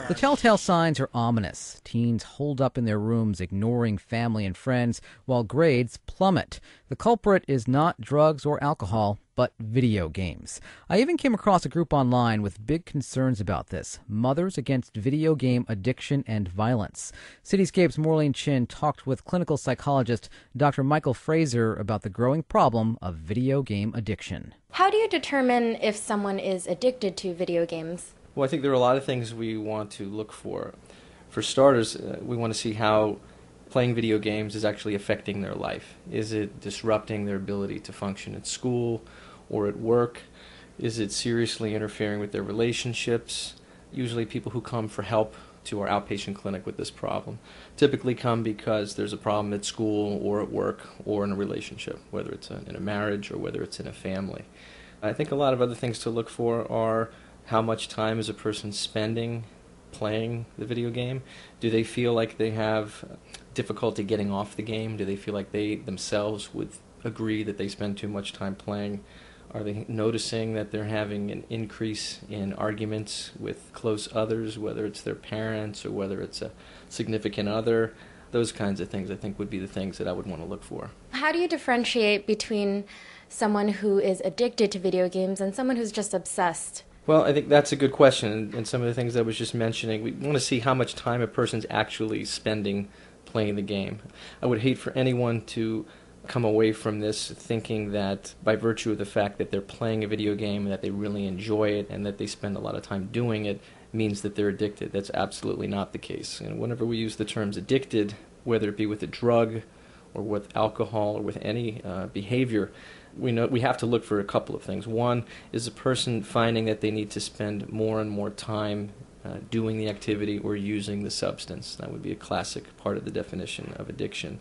The telltale signs are ominous. Teens holed up in their rooms, ignoring family and friends, while grades plummet. The culprit is not drugs or alcohol, but video games. I even came across a group online with big concerns about this: Mothers Against Video Game Addiction and Violence. Cityscape's Maureen Chin talked with clinical psychologist Dr. Michael Fraser about the growing problem of video game addiction. How do you determine if someone is addicted to video games? Well, I think there are a lot of things we want to look for. For starters, we want to see how playing video games is actually affecting their life. Is it disrupting their ability to function at school or at work? Is it seriously interfering with their relationships? Usually people who come for help to our outpatient clinic with this problem typically come because there's a problem at school or at work or in a relationship, whether it's in a marriage or whether it's in a family. I think a lot of other things to look for are how much time is a person spending playing the video game? Do they feel like they have difficulty getting off the game? Do they feel like they themselves would agree that they spend too much time playing? Are they noticing that they're having an increase in arguments with close others, whether it's their parents or whether it's a significant other? Those kinds of things I think would be the things that I would want to look for. How do you differentiate between someone who is addicted to video games and someone who's just obsessed? Well, I think that's a good question, and some of the things I was just mentioning, we want to see how much time a person's actually spending playing the game. I would hate for anyone to come away from this thinking that by virtue of the fact that they're playing a video game and that they really enjoy it and that they spend a lot of time doing it means that they're addicted. That's absolutely not the case. And whenever we use the terms addicted, whether it be with a drug or with alcohol or with any behavior, we have to look for a couple of things. One is a person finding that they need to spend more and more time doing the activity or using the substance. That would be a classic part of the definition of addiction.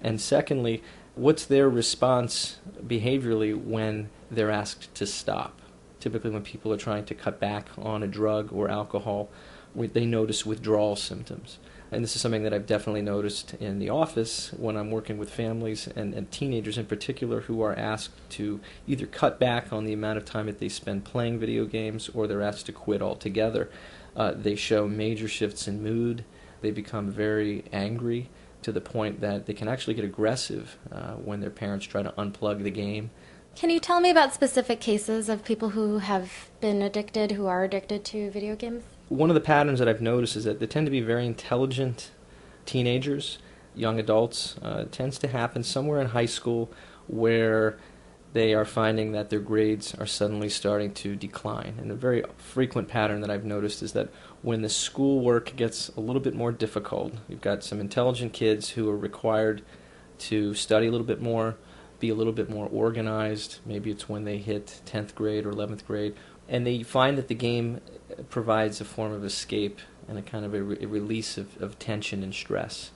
And secondly, what's their response behaviorally when they're asked to stop? Typically when people are trying to cut back on a drug or alcohol, they notice withdrawal symptoms. And this is something that I've definitely noticed in the office when I'm working with families and teenagers in particular who are asked to either cut back on the amount of time that they spend playing video games or they're asked to quit altogether. They show major shifts in mood. They become very angry to the point that they can actually get aggressive when their parents try to unplug the game. Can you tell me about specific cases of people who have been addicted, who are addicted to video games? One of the patterns that I've noticed is that they tend to be very intelligent teenagers, young adults. It tends to happen somewhere in high school where they are finding that their grades are suddenly starting to decline. And a very frequent pattern that I've noticed is that when the schoolwork gets a little bit more difficult, you've got some intelligent kids who are required to study a little bit more, be a little bit more organized. Maybe it's when they hit 10th grade or 11th grade. And they find that the game provides a form of escape and a kind of a release of tension and stress.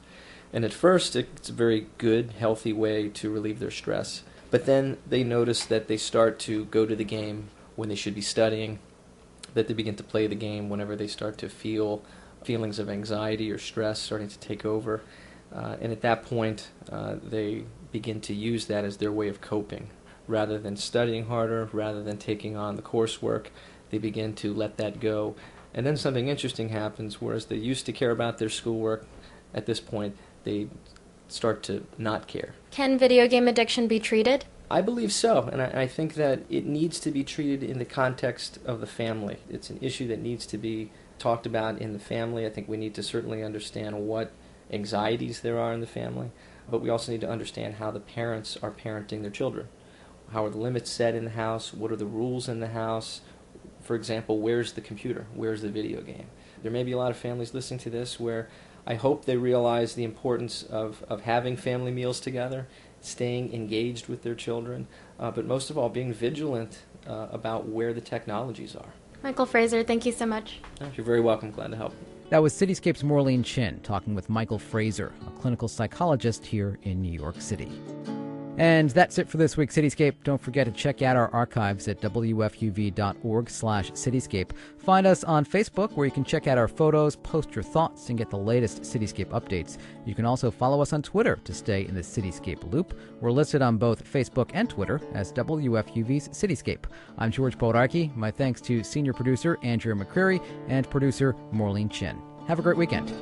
And at first, it's a very good, healthy way to relieve their stress. But then they notice that they start to go to the game when they should be studying, that they begin to play the game whenever they start to feel feelings of anxiety or stress starting to take over. And at that point, they begin to use that as their way of coping. Rather than studying harder, rather than taking on the coursework, they begin to let that go. And then something interesting happens, whereas they used to care about their schoolwork, at this point they start to not care. Can video game addiction be treated? I believe so, and I think that it needs to be treated in the context of the family. It's an issue that needs to be talked about in the family. I think we need to certainly understand what anxieties there are in the family, but we also need to understand how the parents are parenting their children. How are the limits set in the house? What are the rules in the house? For example, where's the computer? Where's the video game? There may be a lot of families listening to this where I hope they realize the importance of having family meals together, staying engaged with their children, but most of all being vigilant about where the technologies are. Michael Fraser, thank you so much. You're very welcome. Glad to help. That was Cityscape's Maureen Chin talking with Michael Fraser, a clinical psychologist here in New York City. And that's it for this week's Cityscape. Don't forget to check out our archives at wfuv.org/cityscape. Find us on Facebook, where you can check out our photos, post your thoughts, and get the latest Cityscape updates. You can also follow us on Twitter to stay in the Cityscape loop. We're listed on both Facebook and Twitter as WFUV's Cityscape. I'm George Bodarky. My thanks to senior producer Andrew McCreary and producer Maureen Chin. Have a great weekend.